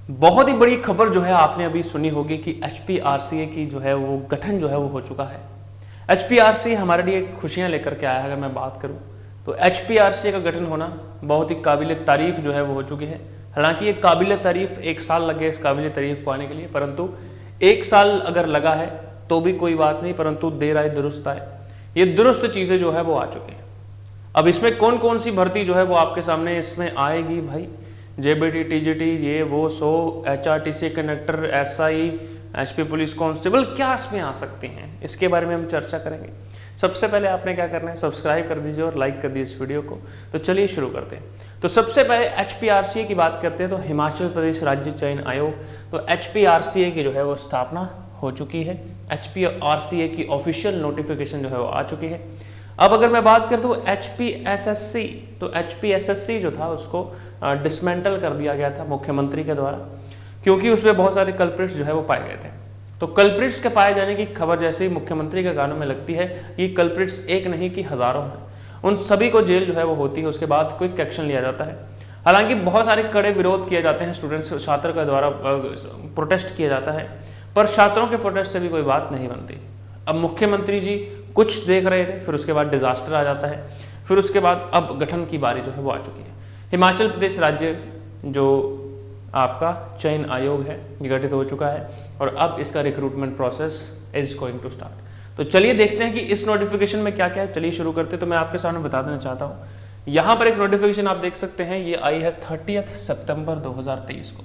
बहुत ही बड़ी खबर जो है आपने अभी सुनी होगी कि HPRCA की जो है वो गठन जो है वो हो चुका है। HPRCA हमारे लिए खुशियां लेकर के आया है। अगर मैं बात करूं तो HPRCA का गठन होना बहुत ही काबिल तारीफ जो है वो हो चुकी है। हालांकि ये काबिल तारीफ 1 साल लगे इस काबिल तारीफ को आने के लिए, परंतु 1 साल अगर लगा है तो भी कोई बात नहीं, परंतु देर आए दुरुस्त आए। ये दुरुस्त चीज़ें जो है वो आ चुकी हैं। अब इसमें कौन कौन सी भर्ती जो है वो आपके सामने इसमें आएगी भाई, JBT, TGT, ये वो 100, HRTC conductor, SI, HP police constable, क्या इसमें आ सकते हैं, इसके बारे में हम चर्चा करेंगे। सबसे पहले आपने क्या करना है, सब्सक्राइब कर दीजिए और लाइक कर दीजिए इस वीडियो को। तो चलिए शुरू करते हैं। तो सबसे पहले HPRCA की बात करते हैं तो हिमाचल प्रदेश राज्य चयन आयोग, तो HPRCA की जो है वो स्थापना हो चुकी है। HPRCA की ऑफिशियल नोटिफिकेशन जो है वो आ चुकी है। अब अगर मैं बात करता हूँ HPSSC, तो HPSSC जो था उसको डिसमेंटल कर दिया गया था मुख्यमंत्री के द्वारा, क्योंकि उसमें बहुत सारे कल्प्रिट्स जो है वो पाए गए थे। तो कल्प्रिट्स के पाए जाने की खबर जैसे ही मुख्यमंत्री के कानों में लगती है कि कल्प्रिट्स एक नहीं कि हजारों हैं, उन सभी को जेल जो है वो होती है, उसके बाद क्विक एक्शन लिया जाता है। हालांकि बहुत सारे कड़े विरोध किए जाते हैं, स्टूडेंट्स छात्र के द्वारा प्रोटेस्ट किया जाता है, पर छात्रों के प्रोटेस्ट से भी कोई बात नहीं बनती। अब मुख्यमंत्री जी कुछ देख रहे थे, फिर उसके बाद डिजास्टर आ जाता है, फिर उसके बाद अब गठन की बारी जो है वो आ चुकी है। हिमाचल प्रदेश राज्य जो आपका चयन आयोग है ये गठित हो चुका है और अब इसका recruitment process is going to start. तो चलिए देखते हैं कि इस नोटिफिकेशन में क्या क्या है। चलिए शुरू करते हैं। तो मैं आपके सामने बता देना चाहता हूँ, यहाँ पर एक नोटिफिकेशन आप देख सकते हैं, ये आई है 30 सितंबर 2023 को।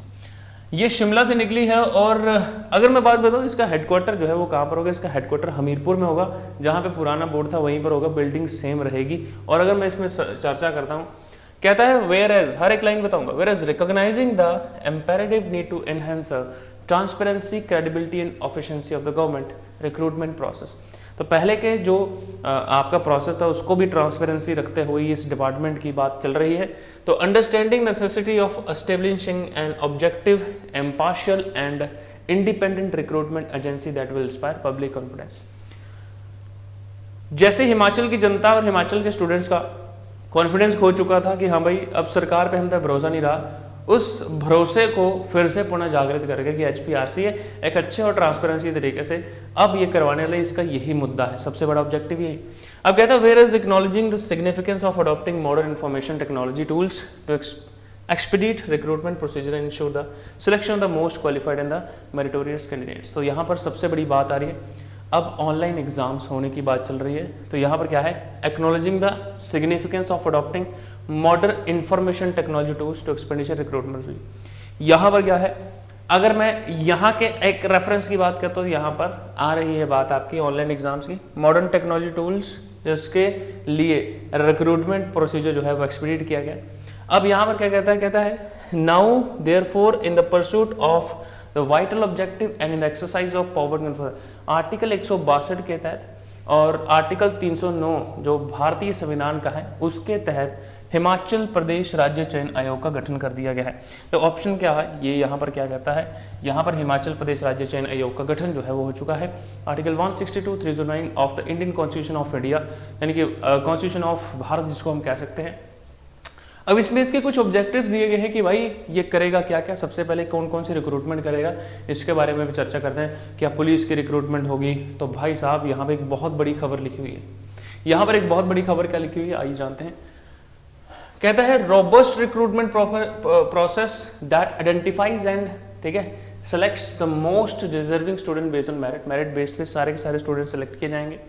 ये शिमला से निकली है और अगर मैं बात बताऊँ इसका हेडक्वार्टर जो है वो कहाँ पर होगा, इसका हेडक्वार्टर हमीरपुर में होगा, जहाँ पे पुराना बोर्ड था वहीं पर होगा, बिल्डिंग सेम रहेगी। और अगर मैं इसमें चर्चा करता हूँ, कहता है वेयर एज, हर एक लाइन बताऊंगा, whereas recognising the imperative need to enhance transparency, credibility and efficiency of the government recruitment process. तो पहले के जो आपका प्रोसेस था उसको भी ट्रांसपेरेंसी रखते हुए इस डिपार्टमेंट की बात चल रही है। तो understanding necessity of establishing an objective, impartial and independent recruitment agency that will inspire public confidence. जैसे हिमाचल की जनता और हिमाचल के स्टूडेंट्स का कॉन्फिडेंस खो चुका था कि हाँ भाई अब सरकार पे हम पे भरोसा नहीं रहा, उस भरोसे को फिर से पुनः जागृत करके कि HPRCA एक अच्छे और ट्रांसपेरेंसी तरीके से अब ये करवाने वाले, इसका यही मुद्दा है, सबसे बड़ा ऑब्जेक्टिव यही। अब कहता है where is acknowledging the significance of adopting modern information technology tools to expedite recruitment procedure and ensure the selection of the most qualified and the meritorious candidates. तो यहाँ पर सबसे बड़ी बात आ रही है, अब ऑनलाइन एग्जाम्स होने की बात चल रही है। तो यहाँ पर क्या है, acknowledging the significance of adopting modern information technology tools to expenditure recruitment. यहाँ पर क्या है, अगर मैं यहाँ के एक रेफरेंस की बात करता हूँ, यहाँ पर आ रही है बात आपकी ऑनलाइन एग्जाम्स की, मॉडर्न टेक्नोलॉजी टूल्स जिसके लिए रिक्रूटमेंट प्रोसीजर जो है वो एक्सपीडिट किया गया। अब यहाँ पर क्या कहता है now therefore in the pursuit of the vital objective and in the exercise of power, article 162 के तहत और आर्टिकल 309 जो भारतीय संविधान का है उसके तहत हिमाचल प्रदेश राज्य चयन आयोग का गठन कर दिया गया है। तो ऑप्शन क्या है, ये यहाँ पर क्या कहता है, यहाँ पर हिमाचल प्रदेश राज्य चयन आयोग का गठन जो है वो हो चुका है। Article 162, 309 of the Indian constitution of India, यानी कि कॉन्स्टिट्यूशन ऑफ भारत जिसको हम कह सकते हैं। अब इसमें इसके कुछ ऑब्जेक्टिव्स दिए गए हैं कि भाई ये करेगा क्या क्या, सबसे पहले कौन कौन सी रिक्रूटमेंट करेगा, इसके बारे में भी चर्चा करते हैं। क्या पुलिस की रिक्रूटमेंट होगी, तो भाई साहब यहाँ पे एक बहुत बड़ी खबर लिखी हुई है। यहाँ पर एक बहुत बड़ी खबर क्या लिखी हुई है आइए जानते हैं। कहता है robust recruitment process that identifies and, ठीक है, selects the most deserving student based on merit, merit based पे सारे के सारे स्टूडेंट सेलेक्ट किए जाएंगे।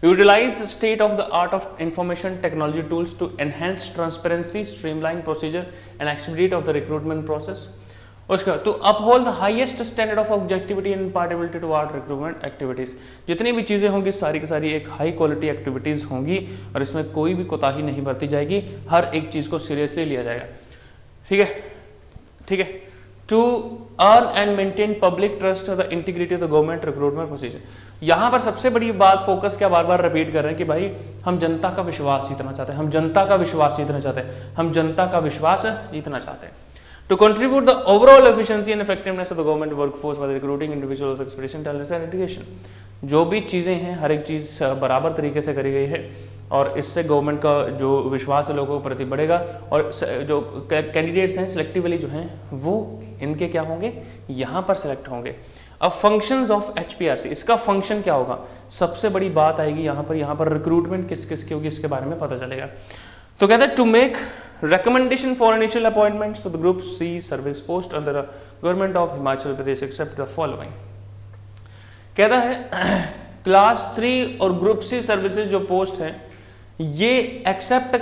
Utilize state of the art of information technology tools to enhance transparency, streamline procedure and expedite of the recruitment process. उसका तो uphold the highest standard of objectivity and impartiality toward recruitment activities। जितनी भी चीज़ें होंगी सारी की सारी एक हाई क्वालिटी एक्टिविटीज़ होंगी और इसमें कोई भी कोताही नहीं बरती जाएगी, हर एक चीज़ को सीरियसली लिया जाएगा। ठीक है, ठीक है। To earn and maintain public trust the integrity of the government recruitment procedure. यहाँ पर सबसे बड़ी बात फोकस क्या बार बार रिपीट कर रहे हैं कि भाई हम जनता का विश्वास जीतना चाहते हैं, हम जनता का विश्वास जीतना चाहते हैं, हम जनता का विश्वास जीतना चाहते हैं। To contribute the overall efficiency and effectiveness of the government workforce by recruiting individuals experience talent and education. जो भी चीज़ें हैं हर एक चीज़ बराबर तरीके से करी गई है और इससे गवर्नमेंट का जो विश्वास है लोगों के प्रति बढ़ेगा और जो कैंडिडेट्स हैं सिलेक्टिवली जो हैं वो इनके क्या होंगे, यहाँ पर सिलेक्ट होंगे। अब फंक्शंस ऑफ HPRC, इसका फंक्शन क्या होगा, सबसे बड़ी बात आएगी यहाँ पर रिक्रूटमेंट किस किस की होगी इसके बारे में पता चलेगा। तो कहते हैं to make recommendation for initial appointments to the group C service post under the government of Himachal Pradesh except the following। कहता है क्लास 3 और ग्रुप सी सर्विसेज जो पोस्ट है ये एक्सेप्ट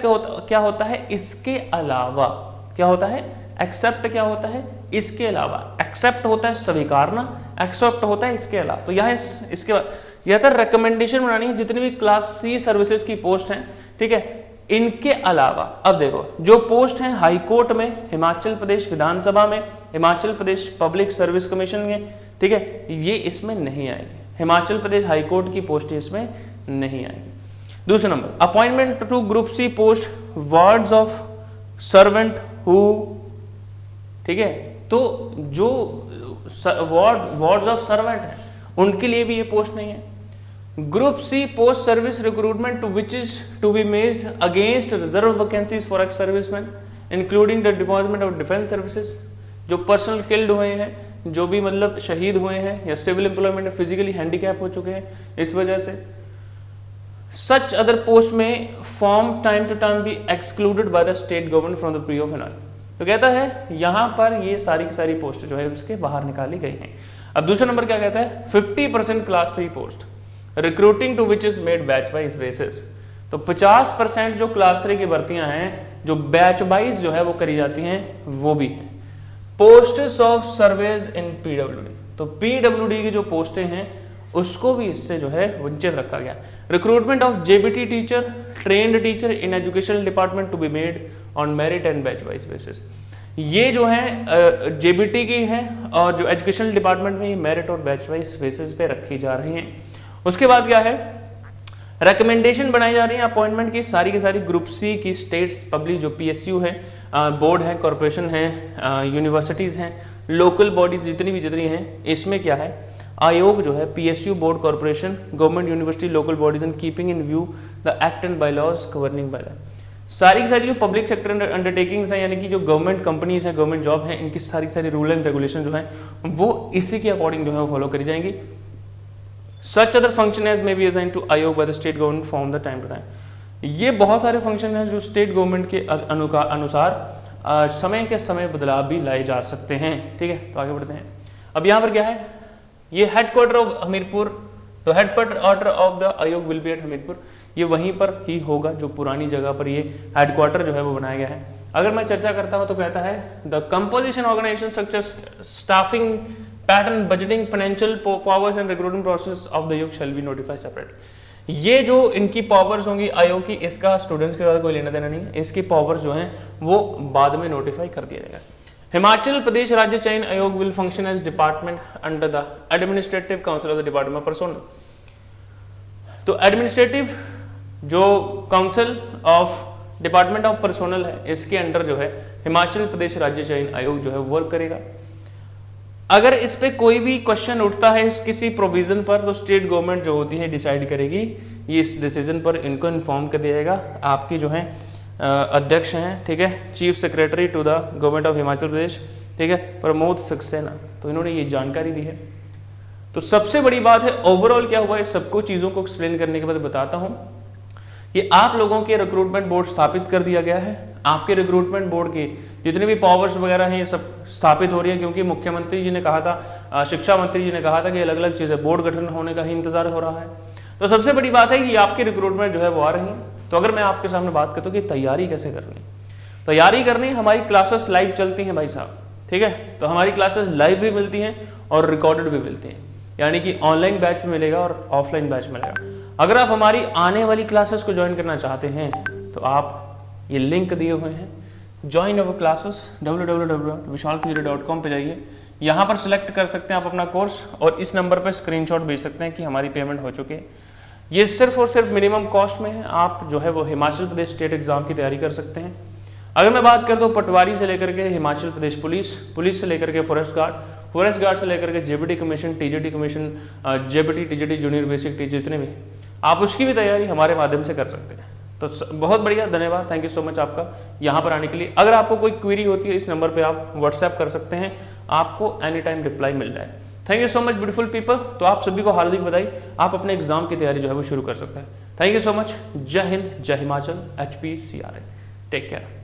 क्या होता है, इसके अलावा क्या होता है, एक्सेप्ट क्या होता है, इसके अलावा। एक्सेप्ट होता है स्वीकारना, एक्सेप्ट होता है इसके अलावा। तो यहाँ इसके बाद यह था रिकमेंडेशन बनानी है जितनी भी क्लास सी सर्विसेज की पोस्ट हैं, ठीक है, इनके अलावा। अब देखो जो पोस्ट है हाई कोर्ट में, हिमाचल प्रदेश विधानसभा में, Himachal Pradesh public service commission में, ठीक है, ये इसमें नहीं आएगी। हिमाचल प्रदेश हाई कोर्ट की पोस्ट इसमें नहीं आएगी। दूसरा number, appointment to group C post wards of servant who, ठीक है, तो जो वार्ड्स ऑफ सर्वेंट है उनके लिए भी ये पोस्ट नहीं है। Group C post service recruitment to which is to be made against reserve vacancies for ex serviceman including the department of defence services, जो पर्सनल किल्ड हुए हैं, जो भी मतलब शहीद हुए हैं या सिविल एम्प्लॉयमेंट फिजिकली हैंडीकैप हो चुके हैं इस वजह से। सच अदर पोस्ट में from time to time be excluded by the state government from the pre of NR. तो कहता है यहाँ पर ये सारी की सारी पोस्ट जो है उसके बाहर निकाली गई हैं। अब दूसरा नंबर क्या कहता है, 50% class 3 post recruiting to which is made batch wise basis. तो 50% जो क्लास 3 की भर्तियां हैं जो बैच वाइज जो है वो करी जाती हैं वो भी है। Posts of surveys in PWD, तो पीडब्ल्यूडी की जो पोस्टें हैं उसको भी इससे जो है वंचित रखा गया। Recruitment of JBT teacher, trained teacher in educational department to be made on merit and batch wise basis. ये जो है जेबीटी की है और जो एजुकेशनल डिपार्टमेंट में मेरिट और बैच वाइज बेसिस पे रखी जा रही हैं। उसके बाद क्या है, रिकमेंडेशन बनाई जा रही है अपॉइंटमेंट की सारी ग्रुप सी की स्टेट्स पब्लिक जो पीएसयू है, बोर्ड है, कॉरपोरेशन है, यूनिवर्सिटीज़ हैं, लोकल बॉडीज जितनी हैं, इसमें क्या है आयोग जो है PSU, board, corporation, government, university, local bodies and keeping in view the act and by laws governing by that. सारी की सारी जो पब्लिक सेक्टर अंडरटेकिंग्स हैं यानी कि जो गवर्नमेंट कंपनीज हैं, गवर्नमेंट जॉब हैं, इनकी सारी रूल एंड रेगुलेशन जो है वो इसी के अकॉर्डिंग जो है वो फॉलो करी जाएंगी। Such other function as may be assigned to आयोग by the state government from the time to time। ये बहुत सारे फंक्शन हैं जो स्टेट गवर्नमेंट के अनुसार समय के समय बदलाव भी लाए जा सकते हैं, ठीक है। तो आगे बढ़ते हैं। अब यहाँ पर क्या है, ये हेडक्वार्टर ऑफ हमीरपुर, तो हेडक्वार्टर ऑफ द आयोग विल बी एट हमीरपुर, ये वहीं पर ही होगा जो पुरानी जगह पर ये हेडक्वार्टर जो है वो बनाया गया है। अगर मैं चर्चा करता हूँ तो कहता है the composition, organisation structure, staffing pattern, budgeting, financial powers and recruitment process of the आयोग शैल बी नोटिफाइड सेपरेट। ये जो इनकी पावर्स होंगी आयोग की, इसका स्टूडेंट्स के साथ कोई लेना देना नहीं है, इसकी पावर्स जो हैं वो बाद में नोटिफाई कर दिया जाएगा। Himachal Pradesh Rajya Chayan Aayog will function as department under the administrative council of the department of personnel. तो एडमिनिस्ट्रेटिव जो council of department of personnel है, इसके अंडर जो है हिमाचल प्रदेश राज्य चयन आयोग जो है वर्क करेगा। अगर इस पे कोई भी क्वेश्चन उठता है इस किसी प्रोविजन पर, तो स्टेट गवर्नमेंट जो होती है डिसाइड करेगी, ये इस डिसीजन पर इनको इन्फॉर्म कर दिया जाएगा। आपकी जो है अध्यक्ष हैं, ठीक है, chief secretary to the government of Himachal Pradesh, ठीक है, प्रमोद सक्सेना, तो इन्होंने ये जानकारी दी है। तो सबसे बड़ी बात है ओवरऑल क्या हुआ, इस सबको चीज़ों को एक्सप्लेन करने के बाद बताता हूँ कि आप लोगों के रिक्रूटमेंट बोर्ड स्थापित कर दिया गया है। आपके रिक्रूटमेंट बोर्ड की जितने भी पावर्स वगैरह हैं ये सब स्थापित हो रही है, क्योंकि मुख्यमंत्री जी ने कहा था, शिक्षा मंत्री जी ने कहा था कि अलग अलग चीज़ें बोर्ड गठन होने का ही इंतजार हो रहा है। तो सबसे बड़ी बात है कि आपकी रिक्रूटमेंट जो है वो आ रही है। तो अगर मैं आपके सामने बात करता हूँ कि तैयारी कैसे करनी, तैयारी करनी, हमारी क्लासेस लाइव चलती हैं भाई साहब, ठीक है। तो हमारी क्लासेस लाइव भी मिलती हैं और रिकॉर्डेड भी मिलती हैं, यानी कि ऑनलाइन बैच में मिलेगा और ऑफलाइन बैच मिलेगा। अगर आप हमारी आने वाली क्लासेस को ज्वाइन करना चाहते हैं तो आप ये लिंक दिए हुए हैं, ज्वाइन अवर क्लासेस www.vishalpuri.com पे जाइए, यहाँ पर सिलेक्ट कर सकते हैं आप अपना कोर्स और इस नंबर पर स्क्रीनशॉट भेज सकते हैं कि हमारी पेमेंट हो चुकी है। ये सिर्फ और सिर्फ मिनिमम कॉस्ट में है, आप जो है वो हिमाचल प्रदेश स्टेट एग्जाम की तैयारी कर सकते हैं। अगर मैं बात करता हूँ पटवारी से लेकर के हिमाचल प्रदेश पुलिस से लेकर के फॉरेस्ट गार्ड से लेकर के JBT commission, TGT commission, JBT, TGT junior basic teacher, जितने भी आप उसकी भी तैयारी हमारे माध्यम से कर सकते हैं। तो बहुत बढ़िया, धन्यवाद, थैंक यू सो मच आपका यहाँ पर आने के लिए। अगर आपको कोई क्वेरी होती है इस नंबर पे आप व्हाट्सएप कर सकते हैं, आपको एनी टाइम रिप्लाई मिल जाए। Thank you so much beautiful people. तो आप सभी को हार्दिक बधाई, आप अपने एग्जाम की तैयारी जो है वो शुरू कर सकते हैं। Thank you so much. जय हिंद, जय हिमाचल, HPCRA। Take care.